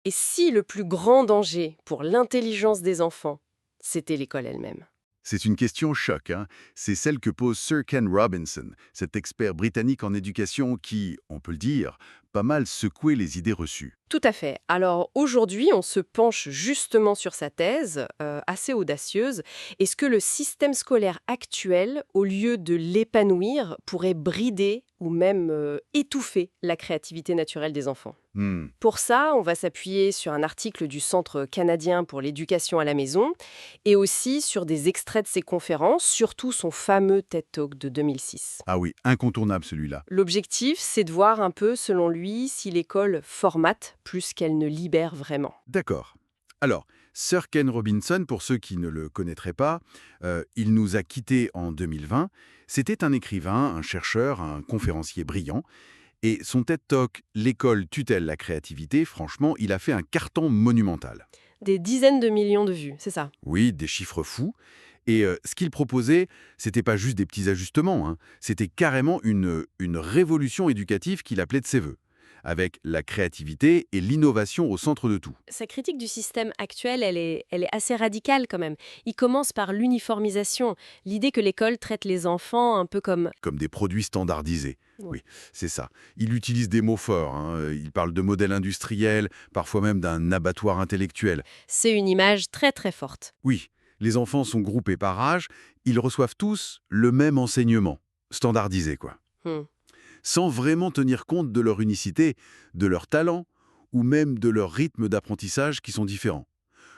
Et si le plus grand danger pour l'intelligence des enfants, c'était l'école elle-même? C'est une question choc, hein. C'est celle que pose Sir Ken Robinson, cet expert britannique en éducation qui, on peut le dire, pas mal secoué les idées reçues. Tout à fait. Alors aujourd'hui, on se penche justement sur sa thèse, assez audacieuse. Est-ce que le système scolaire actuel, au lieu de l'épanouir, pourrait brider ou même étouffer la créativité naturelle des enfants? Hmm, Pour ça, on va s'appuyer sur un article du Centre canadien pour l'éducation à la maison et aussi sur des extraits de ses conférences, surtout son fameux TED Talk de 2006. Ah oui, incontournable celui-là. L'objectif, c'est de voir un peu, selon lui, si l'école formate plus qu'elle ne libère vraiment. D'accord. Alors, Sir Ken Robinson, pour ceux qui ne le connaîtraient pas, il nous a quittés en 2020. C'était un écrivain, un chercheur, un conférencier brillant. Et son TED Talk «L'école tutelle la créativité», franchement, il a fait un carton monumental. Des dizaines de millions de vues, c'est ça. Oui, des chiffres fous. Et ce qu'il proposait, c'était pas juste des petits ajustements, hein. C'était carrément une révolution éducative qu'il appelait de ses voeux, avec la créativité et l'innovation au centre de tout. Sa critique du système actuel, elle est assez radicale quand même. Il commence par l'uniformisation, l'idée que l'école traite les enfants un peu comme... Comme des produits standardisés. Ouais. Oui, c'est ça. Il utilise des mots forts, hein. Il parle de modèle industriel, parfois même d'un abattoir intellectuel. C'est une image très très forte. Oui, les enfants sont groupés par âge, ils reçoivent tous le même enseignement, standardisé quoi, Hmm. sans vraiment tenir compte de leur unicité, de leur talent, ou même de leur rythme d'apprentissage qui sont différents.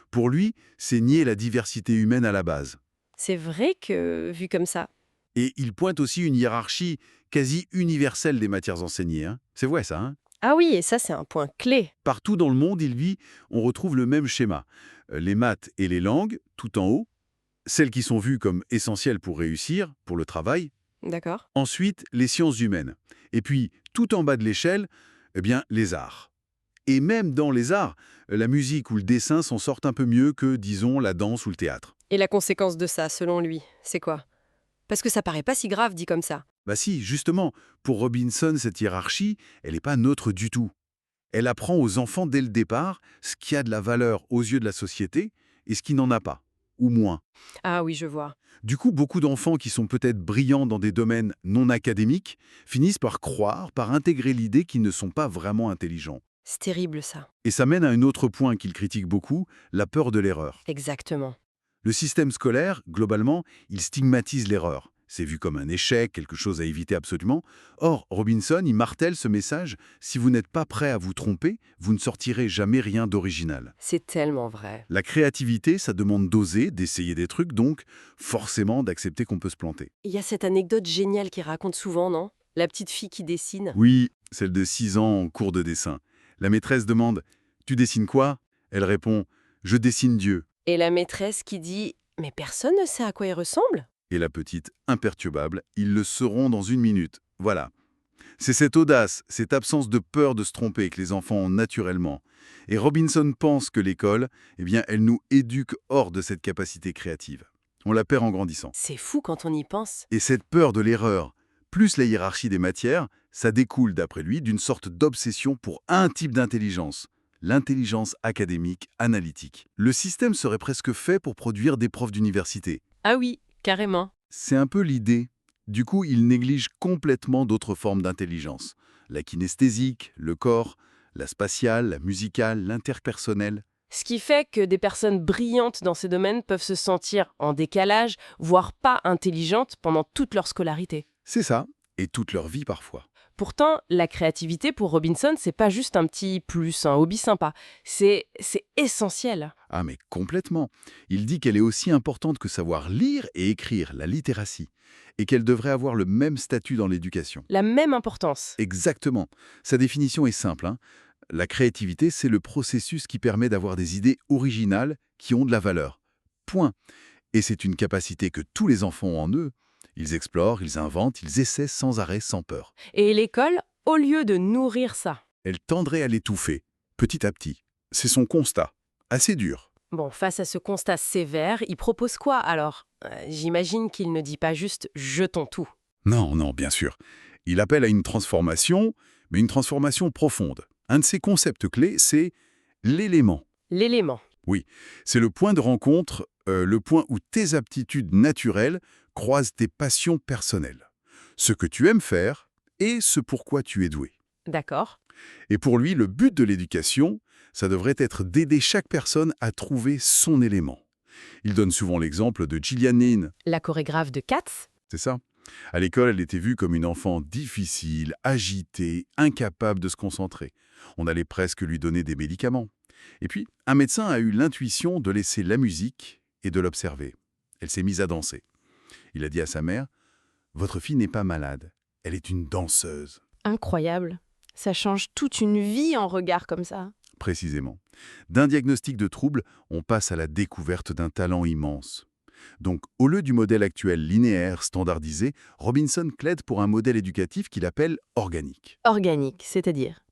Pour lui, c'est nier la diversité humaine à la base. C'est vrai que, vu comme ça, Et il pointe aussi une hiérarchie quasi universelle des matières enseignées, hein. C'est vrai ça, hein. ah oui, et ça c'est un point clé. Partout dans le monde, il vit, on retrouve le même schéma. Les maths et les langues, tout en haut, celles qui sont vues comme essentielles pour réussir, pour le travail. D'accord. Ensuite, les sciences humaines. Et puis, tout en bas de l'échelle, eh bien, les arts. Et même dans les arts, la musique ou le dessin s'en sortent un peu mieux que, disons, la danse ou le théâtre. Et la conséquence de ça, selon lui, c'est quoi? Parce que ça paraît pas si grave dit comme ça. Bah si, justement, pour Robinson, cette hiérarchie, elle n'est pas neutre du tout. Elle apprend aux enfants dès le départ ce qui a de la valeur aux yeux de la société et ce qui n'en a pas, ou moins. Ah oui, je vois. Du coup, beaucoup d'enfants qui sont peut-être brillants dans des domaines non académiques finissent par croire, par intégrer l'idée qu'ils ne sont pas vraiment intelligents. C'est terrible ça. Et ça mène à un autre point qu'il critique beaucoup, la peur de l'erreur. Exactement. Le système scolaire, globalement, il stigmatise l'erreur. C'est vu comme un échec, quelque chose à éviter absolument. Or, Robinson, il martèle ce message, si vous n'êtes pas prêt à vous tromper, vous ne sortirez jamais rien d'original. C'est tellement vrai. La créativité, ça demande d'oser, d'essayer des trucs, donc forcément d'accepter qu'on peut se planter. Il y a cette anecdote géniale qu'il raconte souvent, non? La petite fille qui dessine. Oui, celle de 6 ans en cours de dessin. La maîtresse demande «Tu dessines quoi?» Elle répond «Je dessine Dieu». Et la maîtresse qui dit mais personne ne sait à quoi il ressemble? Et la petite, imperturbable, «Ils le sauront dans une minute». Voilà. C'est cette audace, cette absence de peur de se tromper que les enfants ont naturellement. Et Robinson pense que l'école, eh bien, elle nous éduque hors de cette capacité créative. On la perd en grandissant. C'est fou quand on y pense. Et cette peur de l'erreur, plus la hiérarchie des matières, ça découle, d'après lui, d'une sorte d'obsession pour un type d'intelligence, l'intelligence académique analytique. Le système serait presque fait pour produire des profs d'université. Ah oui, carrément. C'est un peu l'idée. Du coup, il néglige complètement d'autres formes d'intelligence. La kinesthésique, le corps, la spatiale, la musicale, l'interpersonnelle. Ce qui fait que des personnes brillantes dans ces domaines peuvent se sentir en décalage, voire pas intelligentes pendant toute leur scolarité. C'est ça, et toute leur vie parfois. Pourtant, la créativité pour Robinson, c'est pas juste un petit plus, un hobby sympa. C'est essentiel. Ah mais complètement. Il dit qu'elle est aussi importante que savoir lire et écrire, la littératie, et qu'elle devrait avoir le même statut dans l'éducation. La même importance. Exactement. Sa définition est simple, hein. La créativité, c'est le processus qui permet d'avoir des idées originales qui ont de la valeur. Point. Et c'est une capacité que tous les enfants ont en eux. Ils explorent, ils inventent, ils essaient sans arrêt, sans peur. Et l'école, au lieu de nourrir ça. Elle tendrait à l'étouffer, petit à petit. C'est son constat. Assez dur. Bon, face à ce constat sévère, il propose quoi alors? J'imagine qu'il ne dit pas juste jetons tout. Non, non, bien sûr. Il appelle à une transformation, mais une transformation profonde. Un de ses concepts clés, c'est L'élément. L'élément. Oui, c'est le point de rencontre, le point où tes aptitudes naturelles croisent tes passions personnelles. Ce que tu aimes faire et ce pourquoi tu es doué. D'accord. Et pour lui, le but de l'éducation, ça devrait être d'aider chaque personne à trouver son élément. Il donne souvent l'exemple de Gillian Lynn, La chorégraphe de Cats? c'est ça? À l'école, elle était vue comme une enfant difficile, agitée, incapable de se concentrer. On allait presque lui donner des médicaments. Et puis, un médecin a eu l'intuition de laisser la musique et de l'observer. Elle s'est mise à danser. Il a dit à sa mère, « Votre fille n'est pas malade, elle est une danseuse. » Incroyable. Ça change toute une vie en regard comme ça. Précisément. D'un diagnostic de trouble, on passe à la découverte d'un talent immense. Donc, au lieu du modèle actuel linéaire, standardisé, Robinson plaide pour un modèle éducatif qu'il appelle organique. Organique, c'est-à-dire.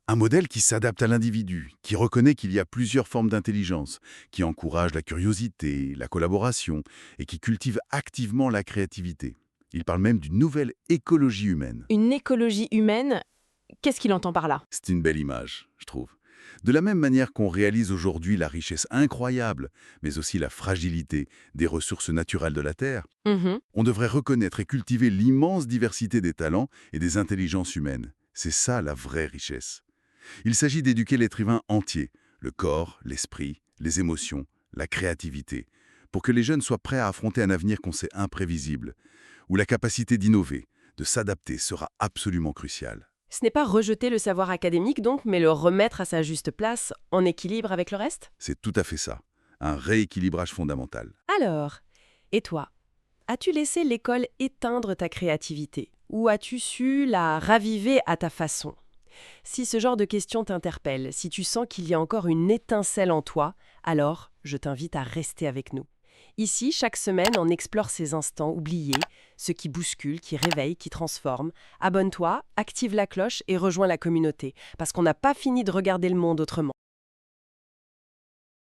Un modèle qui s'adapte à l'individu, qui reconnaît qu'il y a plusieurs formes d'intelligence, qui encourage la curiosité, la collaboration, et qui cultive activement la créativité. Il parle même d'une nouvelle écologie humaine. Une écologie humaine, qu'est-ce qu'il entend par là? C'est une belle image, je trouve. De la même manière qu'on réalise aujourd'hui la richesse incroyable, mais aussi la fragilité des ressources naturelles de la Terre, on devrait reconnaître et cultiver l'immense diversité des talents et des intelligences humaines. C'est ça la vraie richesse. Il s'agit d'éduquer l'être humain entier, le corps, l'esprit, les émotions, la créativité, pour que les jeunes soient prêts à affronter un avenir qu'on sait imprévisible, où la capacité d'innover, de s'adapter sera absolument cruciale. Ce n'est pas rejeter le savoir académique donc, mais le remettre à sa juste place, en équilibre avec le reste? C'est tout à fait ça, un rééquilibrage fondamental. Alors, et toi, as-tu laissé l'école éteindre ta créativité? Ou as-tu su la raviver à ta façon? Si ce genre de questions t'interpelle, si tu sens qu'il y a encore une étincelle en toi, alors je t'invite à rester avec nous. Ici, chaque semaine, on explore ces instants oubliés, ceux qui bousculent, qui réveillent, qui transforment. Abonne-toi, active la cloche et rejoins la communauté, parce qu'on n'a pas fini de regarder le monde autrement.